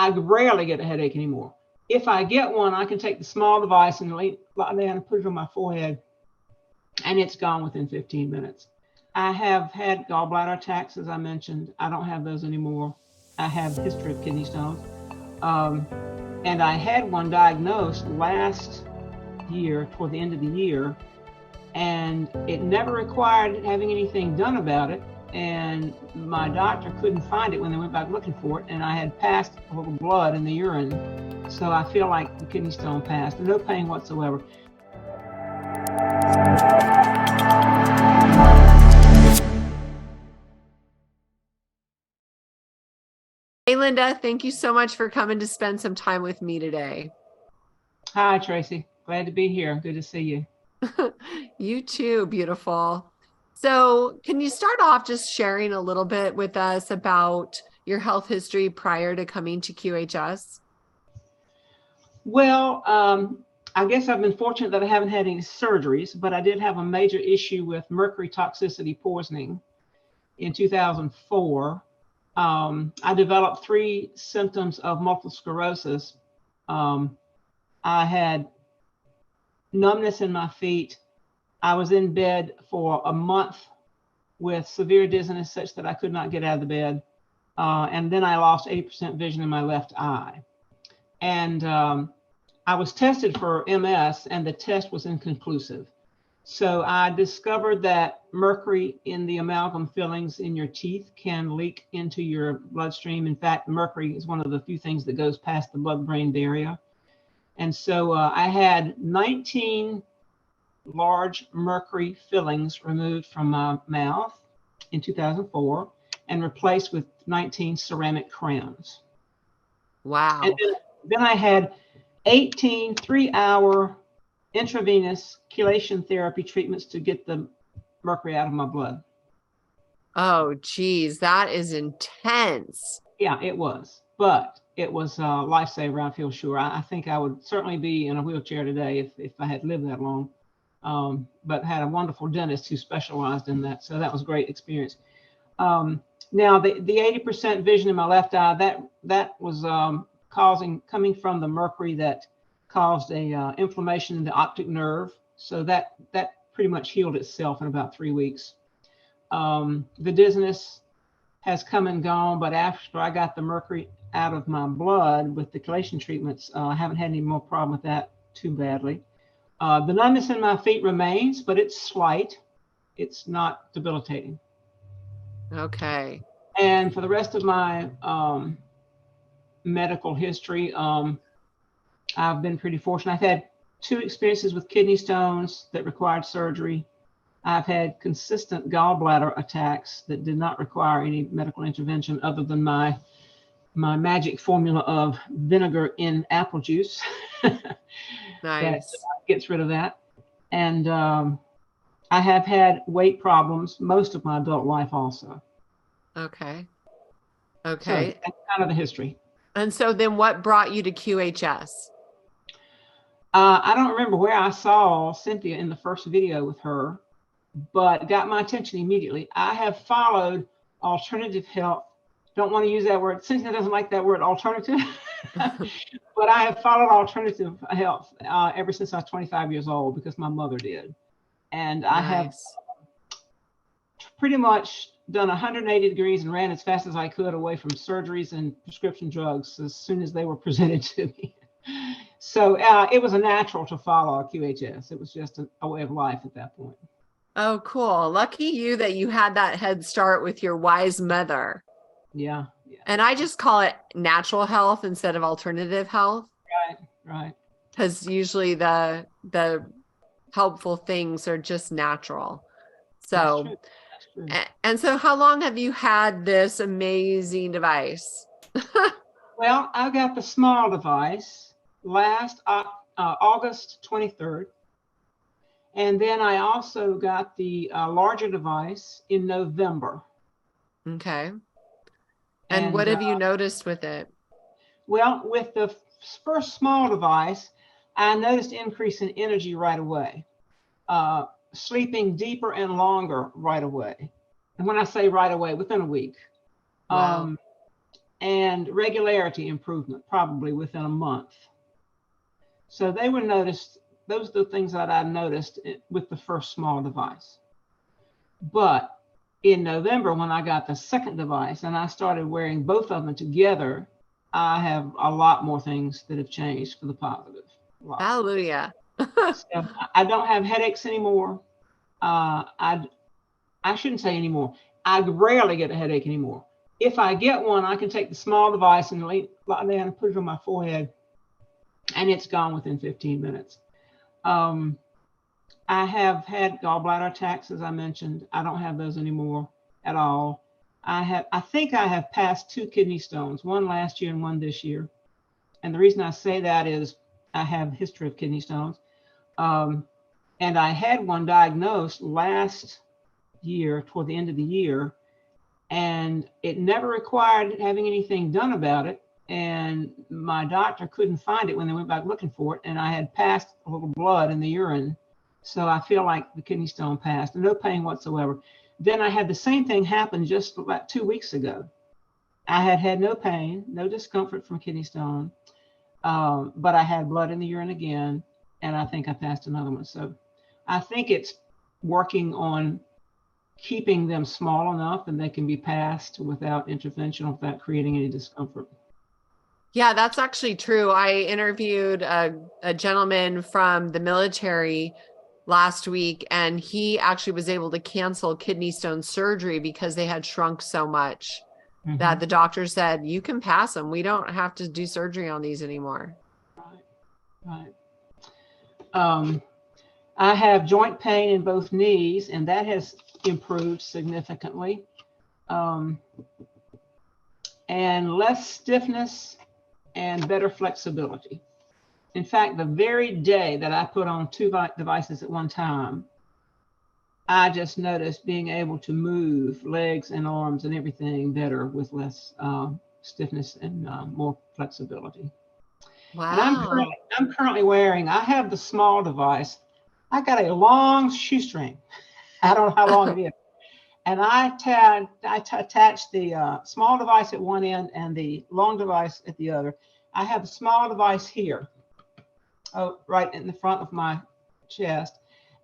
I rarely get a headache anymore. If I get one, I can take the small device and lie down and put it on my forehead, and it's gone within 15 minutes. I have had gallbladder attacks, as I mentioned. I don't have those anymore. I have a history of kidney stones. And I had one diagnosed last year, toward the end of the year, and it never required having anything done about it. And my doctor couldn't find it when they went back looking for it. And I had passed a little blood in the urine. So I feel like the kidney stone passed. No pain whatsoever. Hey, Linda, thank you so much for coming to spend some time with me today. Hi, Tracy. Glad to be here. Good to see you. You too, beautiful. So can you start off just sharing a little bit with us about your health history prior to coming to QHS? Well, I guess I've been fortunate that I haven't had any surgeries, but I did have a major issue with mercury toxicity poisoning in 2004. I developed 3 symptoms of multiple sclerosis. I had numbness in my feet. I was in bed for a month with severe dizziness such that I could not get out of the bed. And then I lost 80% vision in my left eye. And I was tested for MS, and the test was inconclusive. So I discovered that mercury in the amalgam fillings in your teeth can leak into your bloodstream. In fact, mercury is one of the few things that goes past the blood-brain barrier. And so I had 19 large mercury fillings removed from my mouth in 2004 and replaced with 19 ceramic crowns. Wow. And then I had 18 3-hour intravenous chelation therapy treatments to get the mercury out of my blood. Oh, geez, that is intense. Yeah, it was, but it was a lifesaver, I feel sure. I think I would certainly be in a wheelchair today if I had lived that long, but had a wonderful dentist who specialized in that. So that was a great experience. Now, the 80% vision in my left eye, that was coming from the mercury that caused a inflammation in the optic nerve. So that pretty much healed itself in about 3 weeks. The dizziness has come and gone, but after I got the mercury out of my blood with the chelation treatments, I haven't had any more problem with that too badly. The numbness in my feet remains, but it's slight. It's not debilitating. Okay. And for the rest of my medical history, I've been pretty fortunate. I've had 2 experiences with kidney stones that required surgery. I've had consistent gallbladder attacks that did not require any medical intervention other than my magic formula of vinegar in apple juice. Nice. That gets rid of that. And I have had weight problems most of my adult life also. Okay. So Okay. that's kind of the history. And so then what brought you to QHS? I don't remember where I saw Cynthia in the first video with her, but got my attention immediately. I have followed alternative health. Don't want to use that word. Cynthia doesn't like that word alternative, but I have followed alternative health ever since I was 25 years old because my mother did. And I have pretty much done 180 degrees and ran as fast as I could away from surgeries and prescription drugs as soon as they were presented to me. So it was a natural to follow QHS. It was just a way of life at that point. Oh, cool. Lucky you that you had that head start with your wise mother. Yeah. And I just call it natural health instead of alternative health. Right. Because usually the helpful things are just natural. So, That's true. And so how long have you had this amazing device? Well, I got the small device last August 23rd. And then I also got the larger device in November. Okay. And what have you noticed with it? Well, with the first small device, I noticed increase in energy right away, sleeping deeper and longer right away. And when I say right away, within a week. Wow. and regularity improvement, probably within a month. So they were noticed. Those are the things that I noticed with the first small device. But in November, when I got the second device and I started wearing both of them together, I have a lot more things that have changed for the positive. Hallelujah. So I don't have headaches anymore. I shouldn't say anymore. I rarely get a headache anymore. If I get one, I can take the small device and lie down and put it on my forehead, and it's gone within 15 minutes. I have had gallbladder attacks, as I mentioned. I don't have those anymore at all. I think I have passed 2 kidney stones, one last year and one this year. And the reason I say that is I have a history of kidney stones. And I had one diagnosed last year, toward the end of the year, and it never required having anything done about it. And my doctor couldn't find it when they went back looking for it. And I had passed a little blood in the urine. So I feel like the kidney stone passed, no pain whatsoever. Then I had the same thing happen just about 2 weeks ago. I had no pain, no discomfort from kidney stone, but I had blood in the urine again, and I think I passed another one. So I think it's working on keeping them small enough and they can be passed without intervention, without creating any discomfort. Yeah, that's actually true. I interviewed a gentleman from the military last week, and he actually was able to cancel kidney stone surgery because they had shrunk so much that the doctor said, you can pass them. We don't have to do surgery on these anymore. Right. I have joint pain in both knees, and that has improved significantly. And less stiffness and better flexibility. In fact, the very day that I put on 2 devices at one time, I just noticed being able to move legs and arms and everything better with less stiffness and more flexibility. Wow. And I'm currently wearing, I have the small device. I got a long shoestring. I don't know how long it is. And I attached the small device at one end and the long device at the other. I have the small device here, right in the front of my chest.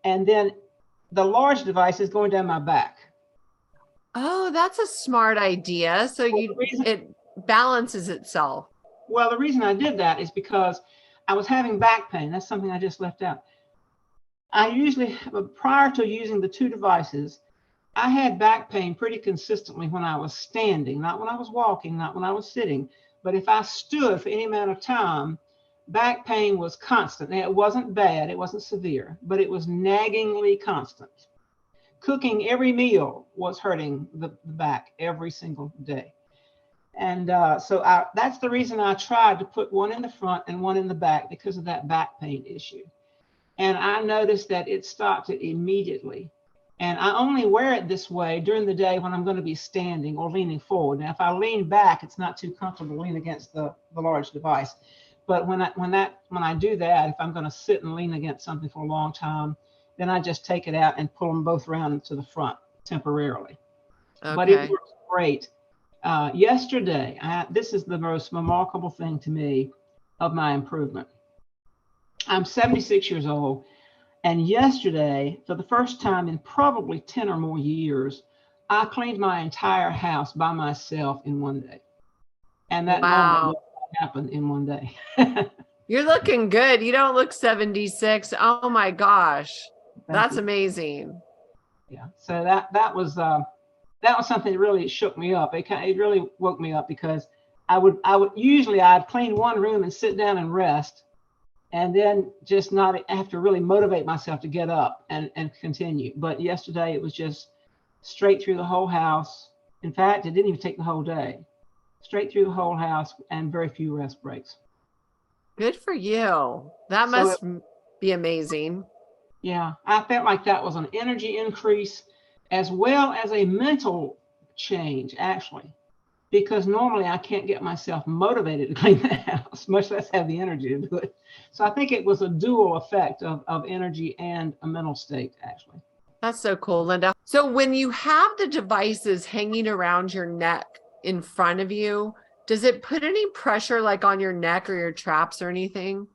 And then the large device is going down my back. Oh, that's a smart idea. So it balances itself. Well, the reason I did that is because I was having back pain. That's something I just left out. I usually, prior to using the 2 devices, I had back pain pretty consistently when I was standing, not when I was walking, not when I was sitting. But if I stood for any amount of time, back pain was constant. Now, it wasn't bad, it wasn't severe, but it was naggingly constant. Cooking every meal was hurting the back every single day. And so that's the reason I tried to put one in the front and one in the back, because of that back pain issue. And I noticed that it stopped it immediately. And I only wear it this way during the day when I'm going to be standing or leaning forward. Now, if I lean back, it's not too comfortable to lean against the large device. But when I do that, if I'm going to sit and lean against something for a long time, then I just take it out and pull them both around to the front temporarily. Okay. But it works great. Yesterday, this is the most remarkable thing to me of my improvement. I'm 76 years old. And yesterday, for the first time in probably 10 or more years, I cleaned my entire house by myself in one day. And that normally doesn't happen in one day. You're looking good. You don't look 76. Oh my gosh. That's amazing. Yeah. So that was something that really shook me up. It really woke me up, because I'd clean one room and sit down and rest, and then just not have to really motivate myself to get up and continue. But yesterday it was just straight through the whole house. In fact, it didn't even take the whole day. Straight through the whole house and very few rest breaks. Good for you. That must be amazing. Yeah, I felt like that was an energy increase as well as a mental change, actually, because normally I can't get myself motivated to clean the house, much less have the energy to do it. So I think it was a dual effect of energy and a mental state, actually. That's so cool, Linda. So when you have the devices hanging around your neck in front of you, Does it put any pressure like on your neck or your traps or anything?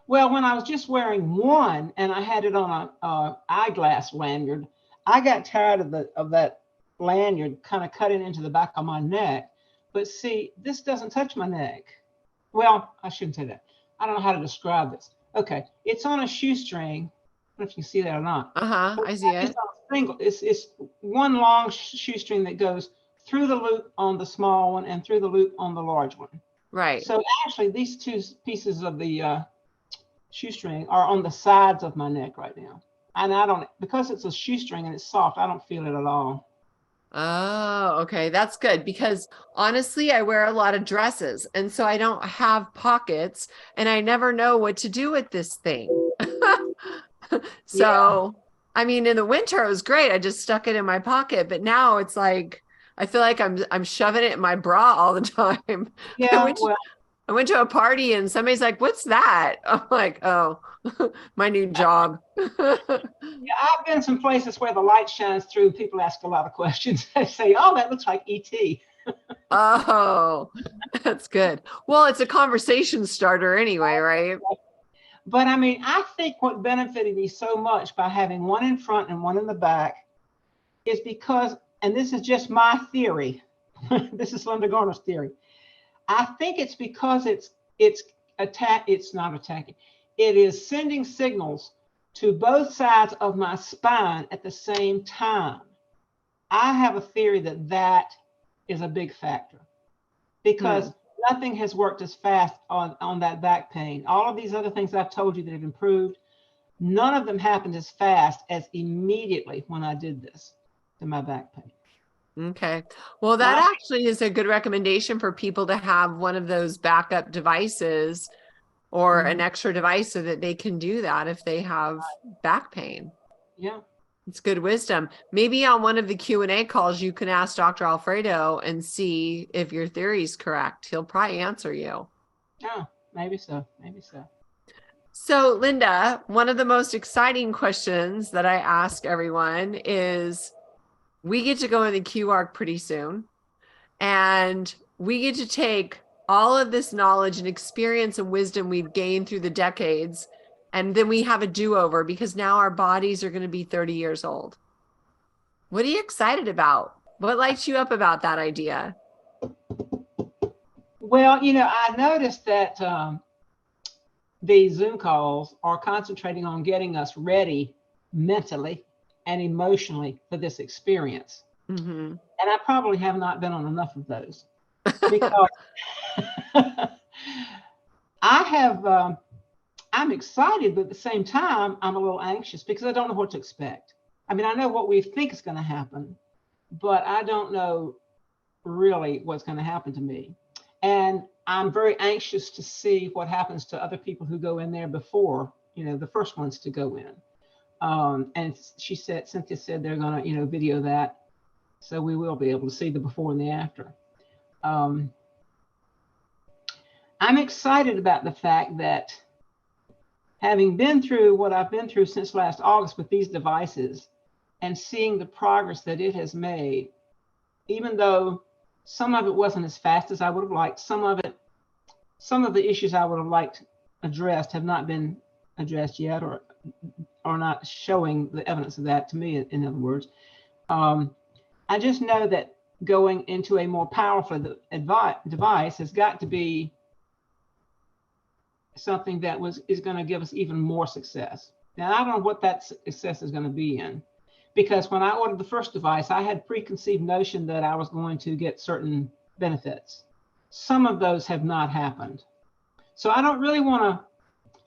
Well, when I was just wearing one and I had it on a eyeglass lanyard, I got tired of that lanyard kind of cutting into the back of my neck. But see, this doesn't touch my neck. Well, I shouldn't say that. I don't know how to describe this. Okay, it's on a shoestring. I don't know if you can see that or not. I see it. It's one long shoestring that goes through the loop on the small one and through the loop on the large one. Right. So actually, these two pieces of the shoestring are on the sides of my neck right now. And I don't, because it's a shoestring and it's soft, I don't feel it at all. Oh, okay. That's good because honestly, I wear a lot of dresses and so I don't have pockets and I never know what to do with this thing. So, yeah. I mean, in the winter, it was great. I just stuck it in my pocket, but now it's like, I feel like I'm shoving it in my bra all the time. Yeah, I went to a party and somebody's like, what's that? I'm like, oh, my new job. Yeah, I've been some places where the light shines through. People ask a lot of questions. They say, oh, that looks like ET. Oh, that's good. Well, it's a conversation starter anyway, right? But I mean, I think what benefited me so much by having one in front and one in the back is because, and this is just my theory, this is Linda Garner's theory. I think it's because it's not attacking. It is sending signals to both sides of my spine at the same time. I have a theory that that is a big factor because nothing has worked as fast on that back pain. All of these other things I've told you that have improved, none of them happened as fast as immediately when I did this to my back pain. Okay. Well, that actually is a good recommendation for people to have one of those backup devices or an extra device so that they can do that if they have back pain. Yeah. It's good wisdom. Maybe on one of the Q&A calls, you can ask Dr. Alfredo and see if your theory is correct. He'll probably answer you. Oh, maybe so. Maybe so. So, Linda, one of the most exciting questions that I ask everyone is, we get to go in the Q Arc pretty soon, and we get to take all of this knowledge and experience and wisdom we've gained through the decades, and then we have a do-over because now our bodies are going to be 30 years old. What are you excited about? What lights you up about that idea? Well, you know, I noticed that these Zoom calls are concentrating on getting us ready mentally and emotionally for this experience. And I probably have not been on enough of those because I'm excited, but at the same time, I'm a little anxious because I don't know what to expect. I mean, I know what we think is going to happen, but I don't know really what's going to happen to me. And I'm very anxious to see what happens to other people who go in there before, you know, the first ones to go in. And Cynthia said they're going to, you know, video that. So we will be able to see the before and the after. I'm excited about the fact that having been through what I've been through since last August with these devices and seeing the progress that it has made, even though some of it wasn't as fast as I would have liked, some of the issues I would have liked addressed have not been addressed yet, or not showing the evidence of that to me, in other words. I just know that going into a more powerful device has got to be something that is going to give us even more success. Now, I don't know what that success is going to be in, because when I ordered the first device, I had preconceived notion that I was going to get certain benefits. Some of those have not happened. So I don't really want to,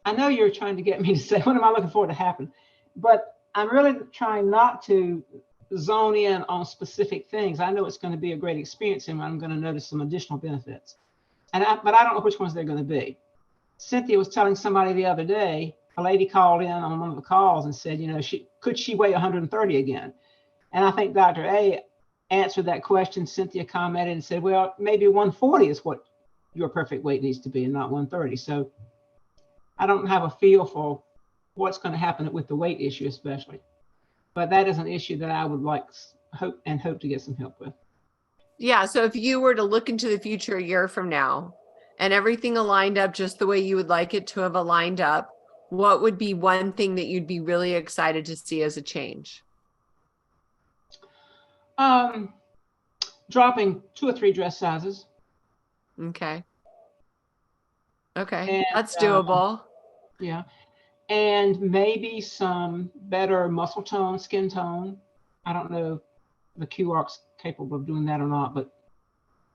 I know you're trying to get me to say, what am I looking for to happen? But I'm really trying not to zone in on specific things. I know it's going to be a great experience and I'm going to notice some additional benefits. But I don't know which ones they're going to be. Cynthia was telling somebody the other day, a lady called in on one of the calls and said, you know, could she weigh 130 again? And I think Dr. A answered that question. Cynthia commented and said, well, maybe 140 is what your perfect weight needs to be and not 130. So I don't have a feel for what's going to happen with the weight issue, especially. But that is an issue that I would like hope to get some help with. Yeah. So if you were to look into the future a year from now and everything aligned up just the way you would like it to have aligned up, what would be one thing that you'd be really excited to see as a change? Dropping 2 or 3 dress sizes. Okay. Okay. And That's doable. yeah. And maybe some better muscle tone, skin tone. I don't know if the QR's capable of doing that or not, but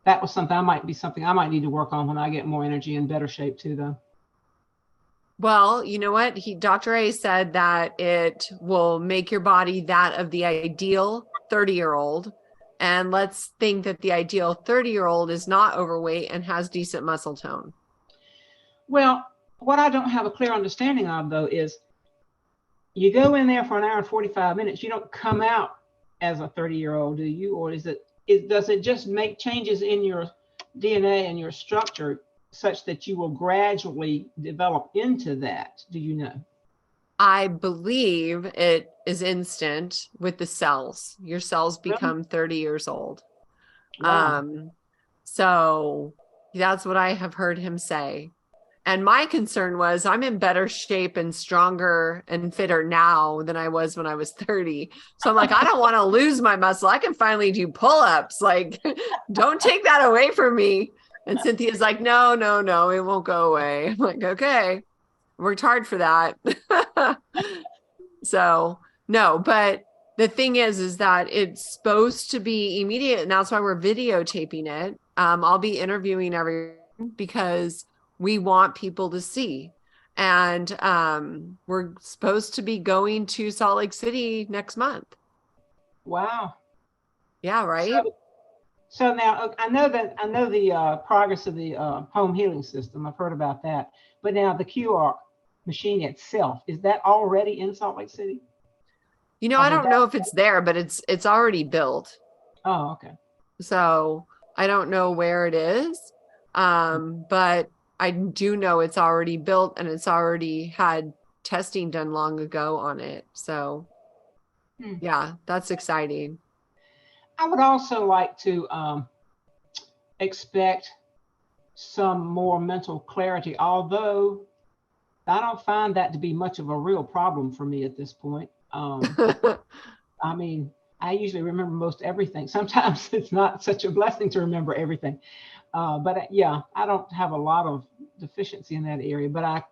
that was something I might need to work on when I get more energy and better shape too, though. Well, you know what? Dr. A said that it will make your body that of the ideal 30-year-old. And let's think that the ideal 30-year-old is not overweight and has decent muscle tone. Well, what I don't have a clear understanding of, though, is you go in there for an hour and 45 minutes, you don't come out as a 30-year-old, do you? Or does it just make changes in your DNA and your structure such that you will gradually develop into that? Do you know? I believe it is instant with the cells. Your cells become 30 years old. Wow. So that's what I have heard him say. And my concern was I'm in better shape and stronger and fitter now than I was when I was 30. So I'm like, I don't want to lose my muscle. I can finally do pull-ups. Like, don't take that away from me. And Cynthia's like, no, it won't go away. I'm like, okay, worked hard for that. So no, but the thing is that it's supposed to be immediate. And that's why we're videotaping it. I'll be interviewing everyone because we want people to see. And we're supposed to be going to Salt Lake City next month. Wow. Yeah, right. So now I know the progress of the home healing system. I've heard about that. But now the QR machine itself, is that already in Salt Lake City? You know, I don't know if it's there, but it's already built. Oh, okay. So I don't know where it is. But I do know it's already built and it's already had testing done long ago on it. So yeah, that's exciting. I would also like to expect some more mental clarity, although I don't find that to be much of a real problem for me at this point. I mean, I usually remember most everything. Sometimes it's not such a blessing to remember everything. But yeah, I don't have a lot of deficiency in that area, but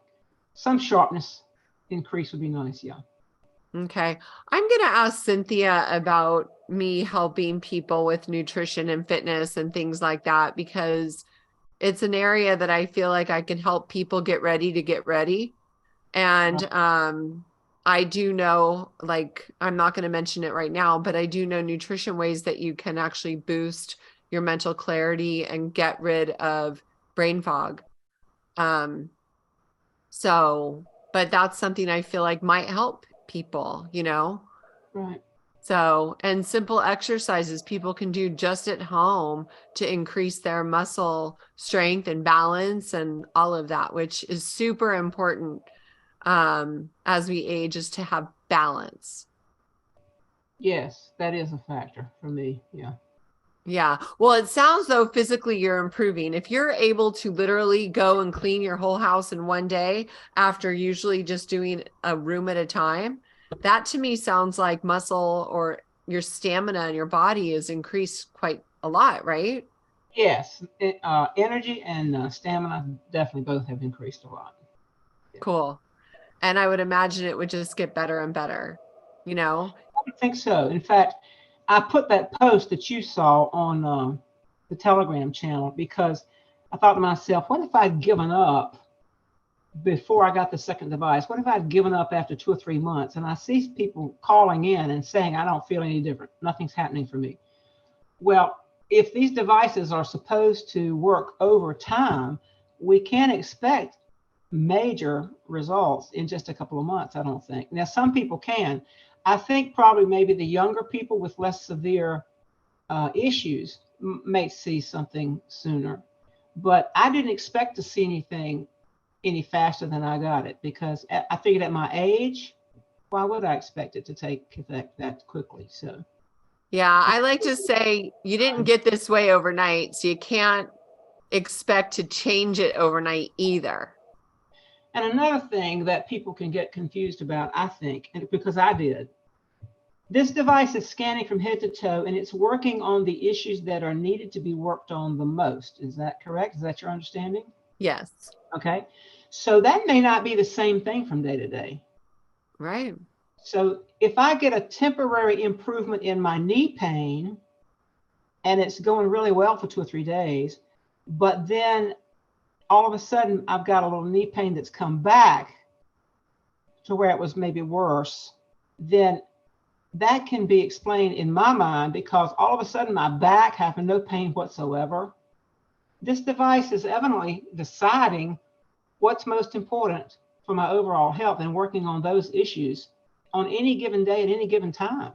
some sharpness increase would be nice. Yeah. Okay. I'm going to ask Cynthia about me helping people with nutrition and fitness and things like that, because it's an area that I feel like I can help people get ready to get ready. And I do know, like, I'm not going to mention it right now, but I do know nutrition ways that you can actually boost your mental clarity and get rid of brain fog. But that's something I feel like might help people, you know? Right. So, and simple exercises people can do just at home to increase their muscle strength and balance and all of that, which is super important as we age, is to have balance. Yes, that is a factor for me. Yeah. Yeah. Well, it sounds though physically you're improving. If you're able to literally go and clean your whole house in one day after usually just doing a room at a time, that to me sounds like muscle or your stamina in your body is increased quite a lot, right? Yes. Energy and stamina definitely both have increased a lot. Yeah. Cool. And I would imagine it would just get better and better, you know? I think so. In fact, I put that post that you saw on the Telegram channel because I thought to myself, what if I'd given up before I got the second device? What if I'd given up after 2 or 3 months? And I see people calling in and saying, I don't feel any different. Nothing's happening for me. Well, if these devices are supposed to work over time, we can't expect major results in just a couple of months, I don't think. Now, some people can. I think probably maybe the younger people with less severe issues may see something sooner. But I didn't expect to see anything any faster than I got it, because I figured at my age, why would I expect it to take effect that quickly? So Yeah, I like to say you didn't get this way overnight, so you can't expect to change it overnight either. And another thing that people can get confused about, I think, and because I did, this device is scanning from head to toe, and it's working on the issues that are needed to be worked on the most. Is that correct? Is that your understanding? Yes. Okay. So that may not be the same thing from day to day. Right. So if I get a temporary improvement in my knee pain, and it's going really well for 2 or 3 days, but then all of a sudden I've got a little knee pain that's come back to where it was maybe worse, then that can be explained in my mind because all of a sudden my back having no pain whatsoever. This device is evidently deciding what's most important for my overall health and working on those issues on any given day at any given time.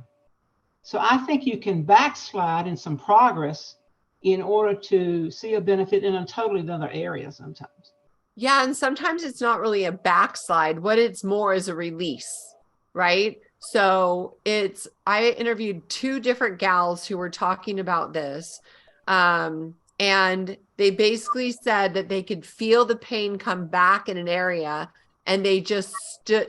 So I think you can backslide in some progress in order to see a benefit in a totally other area sometimes. Yeah, and sometimes it's not really a backslide. What it's more is a release, right? So I interviewed 2 different gals who were talking about this. And they basically said that they could feel the pain come back in an area and they just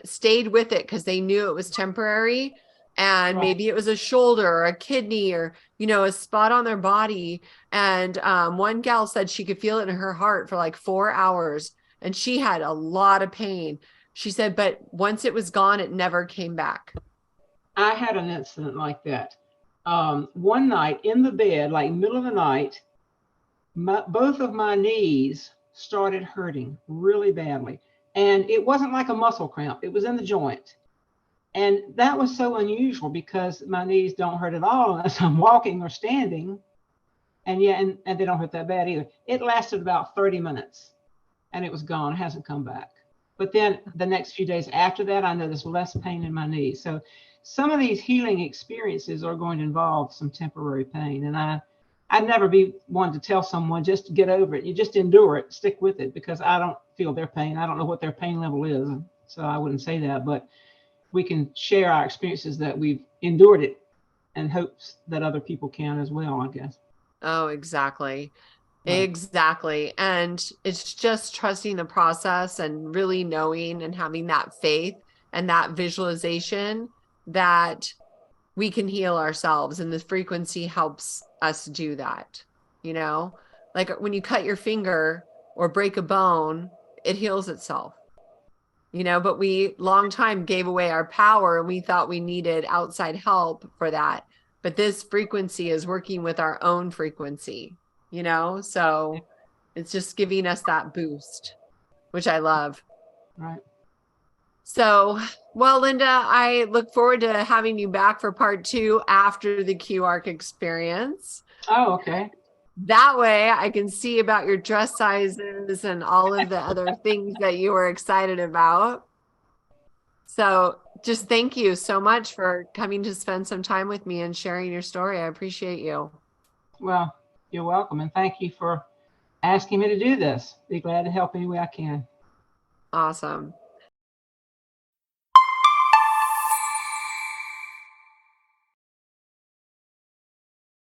stayed with it because they knew it was temporary. And Right. maybe it was a shoulder or a kidney or, a spot on their body. And one gal said she could feel it in her heart for like 4 hours. And she had a lot of pain. She said, but once it was gone, it never came back. I had an incident like that. One night in the bed, like middle of the night, both of my knees started hurting really badly. And it wasn't like a muscle cramp, it was in the joint. And that was so unusual because my knees don't hurt at all unless I'm walking or standing. And they don't hurt that bad either. It lasted about 30 minutes and it was gone. It hasn't come back. But then the next few days after that, I noticed less pain in my knees. So some of these healing experiences are going to involve some temporary pain. And I'd never be one to tell someone just to get over it. You just endure it, stick with it, because I don't feel their pain. I don't know what their pain level is. So I wouldn't say that, but we can share our experiences that we've endured it and hopes that other people can as well, I guess. Oh, exactly. Right. Exactly. And it's just trusting the process and really knowing and having that faith and that visualization that we can heal ourselves. And the frequency helps us do that. Like when you cut your finger or break a bone, it heals itself. But we long time gave away our power and we thought we needed outside help for that. But this frequency is working with our own frequency. So it's just giving us that boost, which I love. Right. So, well, Linda, I look forward to having you back for part 2 after the QARC experience. Oh, okay. That way I can see about your dress sizes and all of the other things that you were excited about. So just thank you so much for coming to spend some time with me and sharing your story. I appreciate you. Well, you're welcome. And thank you for asking me to do this. Be glad to help any way I can. Awesome.